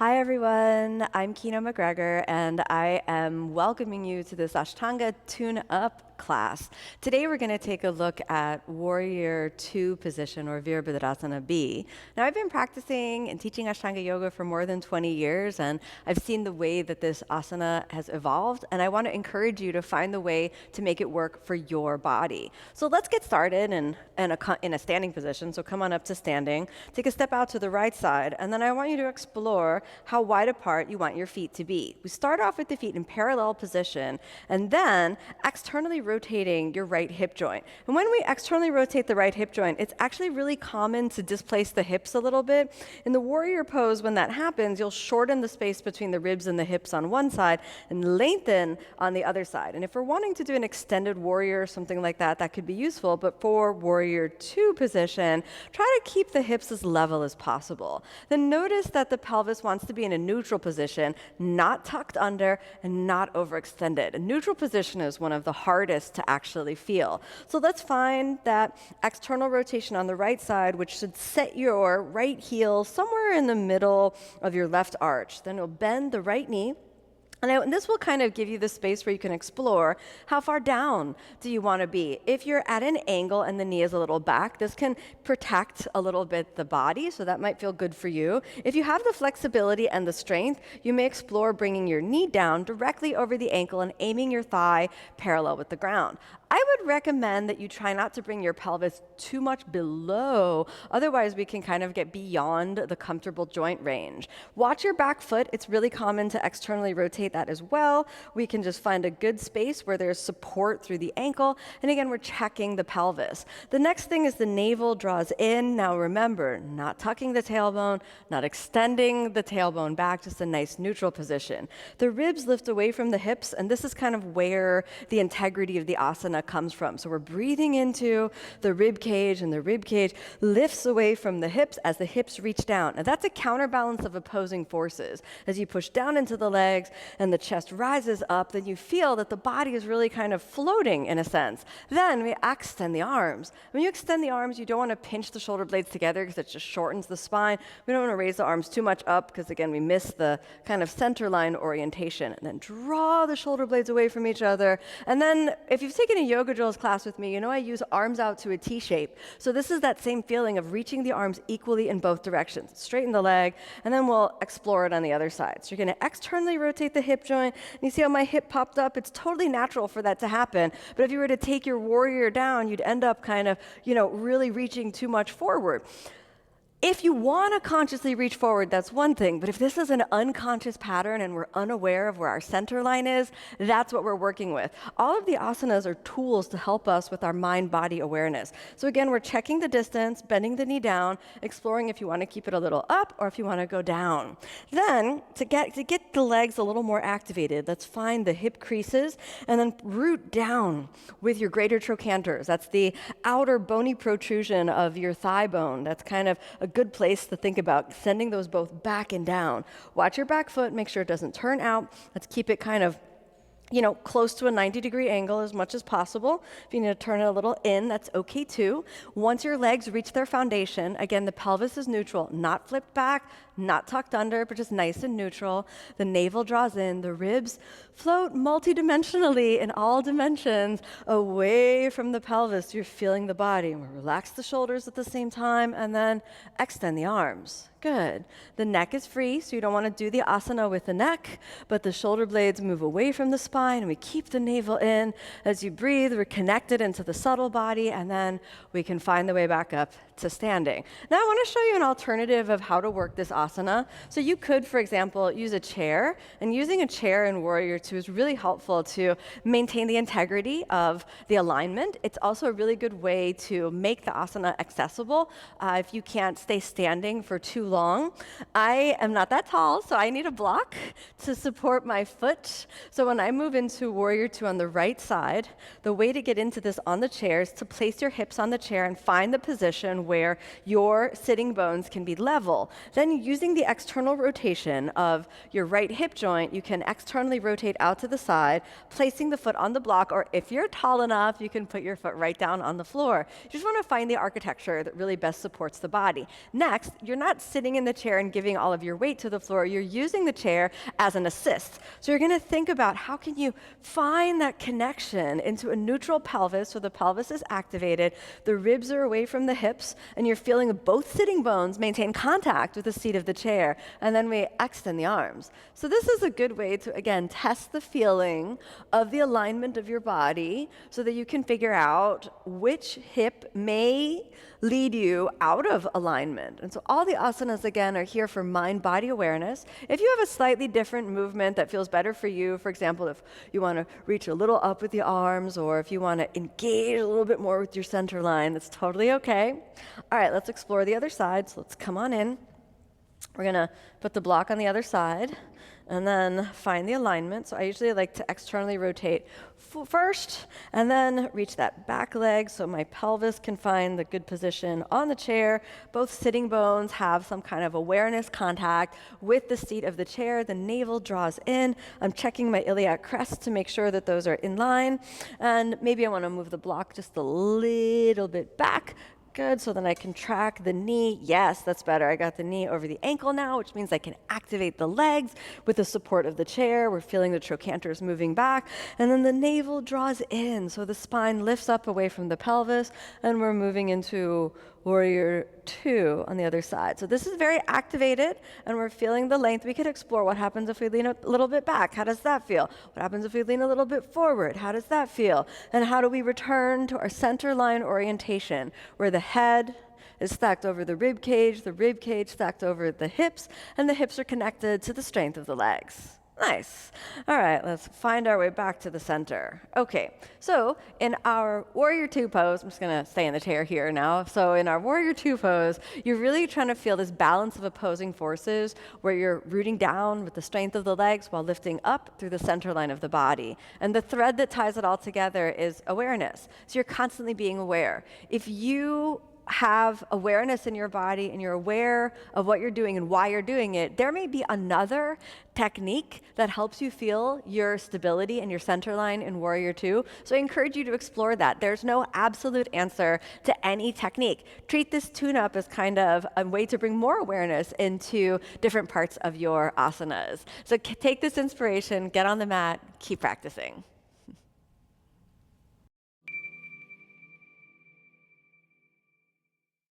Hi everyone, I'm Kino MacGregor and I am welcoming you to this Ashtanga tune-up class. Today we're going to take a look at Warrior 2 position or Virabhadrasana B. Now I've been practicing and teaching Ashtanga yoga for more than 20 years and I've seen the way that this asana has evolved and I want to encourage you to find the way to make it work for your body. So let's get started in a standing position. So come on up to standing, take a step out to the right side and then I want you to explore how wide apart you want your feet to be. We start off with the feet in parallel position and then externally rotating your right hip joint. And when we externally rotate the right hip joint, it's actually really common to displace the hips a little bit. In the warrior pose, when that happens, you'll shorten the space between the ribs and the hips on one side and lengthen on the other side. And if we're wanting to do an extended warrior or something like that, that could be useful. But for warrior 2 position, try to keep the hips as level as possible. Then notice that the pelvis wants to be in a neutral position, not tucked under and not overextended. A neutral position is one of the hardest to actually feel. So let's find that external rotation on the right side, which should set your right heel somewhere in the middle of your left arch. Then you'll bend the right knee. And this will kind of give you the space where you can explore how far down do you want to be. If you're at an angle and the knee is a little back, this can protect a little bit the body, so that might feel good for you. If you have the flexibility and the strength, you may explore bringing your knee down directly over the ankle and aiming your thigh parallel with the ground. I would recommend that you try not to bring your pelvis too much below, otherwise we can kind of get beyond the comfortable joint range. Watch your back foot. It's really common to externally rotate that as well. We can just find a good space where there's support through the ankle, and again, we're checking the pelvis. The next thing is the navel draws in. Now remember, not tucking the tailbone, not extending the tailbone back, just a nice neutral position. The ribs lift away from the hips, and this is kind of where the integrity of the asana comes from. So we're breathing into the rib cage and the rib cage lifts away from the hips as the hips reach down. And that's a counterbalance of opposing forces. As you push down into the legs and the chest rises up, then you feel that the body is really kind of floating in a sense. Then we extend the arms. When you extend the arms, you don't want to pinch the shoulder blades together because it just shortens the spine. We don't want to raise the arms too much up because again, we miss the kind of center line orientation. And then draw the shoulder blades away from each other. And then if you've taken a yoga drills class with me, you know I use arms out to a T shape. So this is that same feeling of reaching the arms equally in both directions. Straighten the leg, and then we'll explore it on the other side. So you're going to externally rotate the hip joint. And you see how my hip popped up? It's totally natural for that to happen. But if you were to take your warrior down, you'd end up kind of, really reaching too much forward. If you want to consciously reach forward, that's one thing. But if this is an unconscious pattern and we're unaware of where our center line is, that's what we're working with. All of the asanas are tools to help us with our mind-body awareness. So again, we're checking the distance, bending the knee down, exploring if you want to keep it a little up or if you want to go down. Then, to get the legs a little more activated, let's find the hip creases and then root down with your greater trochanters. That's the outer bony protrusion of your thigh bone. That's kind of a good place to think about sending those both back and down. Watch your back foot, make sure it doesn't turn out. Let's keep it kind of close to a 90-degree angle as much as possible. If you need to turn it a little in, that's okay too. Once your legs reach their foundation, again, the pelvis is neutral, not flipped back, not tucked under, but just nice and neutral. The navel draws in, the ribs float multidimensionally in all dimensions away from the pelvis. You're feeling the body. And we'll relax the shoulders at the same time and then extend the arms. Good. The neck is free, so you don't want to do the asana with the neck, but the shoulder blades move away from the spine, and we keep the navel in. As you breathe, we're connected into the subtle body, and then we can find the way back up to standing. Now I want to show you an alternative of how to work this asana. So you could, for example, use a chair, and using a chair in Warrior 2 is really helpful to maintain the integrity of the alignment. It's also a really good way to make the asana accessible if you can't stay standing for too long. I am not that tall, so I need a block to support my foot. So when I move into Warrior 2 on the right side, the way to get into this on the chair is to place your hips on the chair and find the position where your sitting bones can be level. Then using the external rotation of your right hip joint, you can externally rotate out to the side, placing the foot on the block, or if you're tall enough, you can put your foot right down on the floor. You just want to find the architecture that really best supports the body. Next, you're not sitting sitting in the chair and giving all of your weight to the floor. You're using the chair as an assist. So you're going to think about how can you find that connection into a neutral pelvis, so the pelvis is activated, the ribs are away from the hips, and you're feeling both sitting bones maintain contact with the seat of the chair. And then we extend the arms. So this is a good way to, again, test the feeling of the alignment of your body so that you can figure out which hip may lead you out of alignment. And so all the asanas, again, are here for mind-body awareness. If you have a slightly different movement that feels better for you, for example, if you want to reach a little up with the arms, or if you want to engage a little bit more with your center line, that's totally okay. All right, let's explore the other side. So let's come on in. We're going to put the block on the other side and then find the alignment. So I usually like to externally rotate first and then reach that back leg so my pelvis can find the good position on the chair. Both sitting bones have some kind of awareness contact with the seat of the chair. The navel draws in. I'm checking my iliac crest to make sure that those are in line. And maybe I want to move the block just a little bit back. Good, so then I can track the knee. Yes, that's better. I got the knee over the ankle now, which means I can activate the legs with the support of the chair. We're feeling the trochanters moving back. And then the navel draws in, so the spine lifts up away from the pelvis, and we're moving into Warrior Two on the other side. So this is very activated, and we're feeling the length. We could explore what happens if we lean a little bit back. How does that feel? What happens if we lean a little bit forward? How does that feel? And how do we return to our center line orientation, where the head is stacked over the rib cage stacked over the hips, and the hips are connected to the strength of the legs. Nice. All right, let's find our way back to the center. Okay, so in our Warrior Two pose, I'm just gonna stay in the chair here now. So in our Warrior Two pose, you're really trying to feel this balance of opposing forces where you're rooting down with the strength of the legs while lifting up through the center line of the body. And the thread that ties it all together is awareness. So you're constantly being aware. If you have awareness in your body and you're aware of what you're doing and why you're doing it, there may be another technique that helps you feel your stability and your center line in Warrior Two. So I encourage you to explore that. There's no absolute answer to any technique. Treat this tune-up as kind of a way to bring more awareness into different parts of your asanas. So take this inspiration, get on the mat, keep practicing.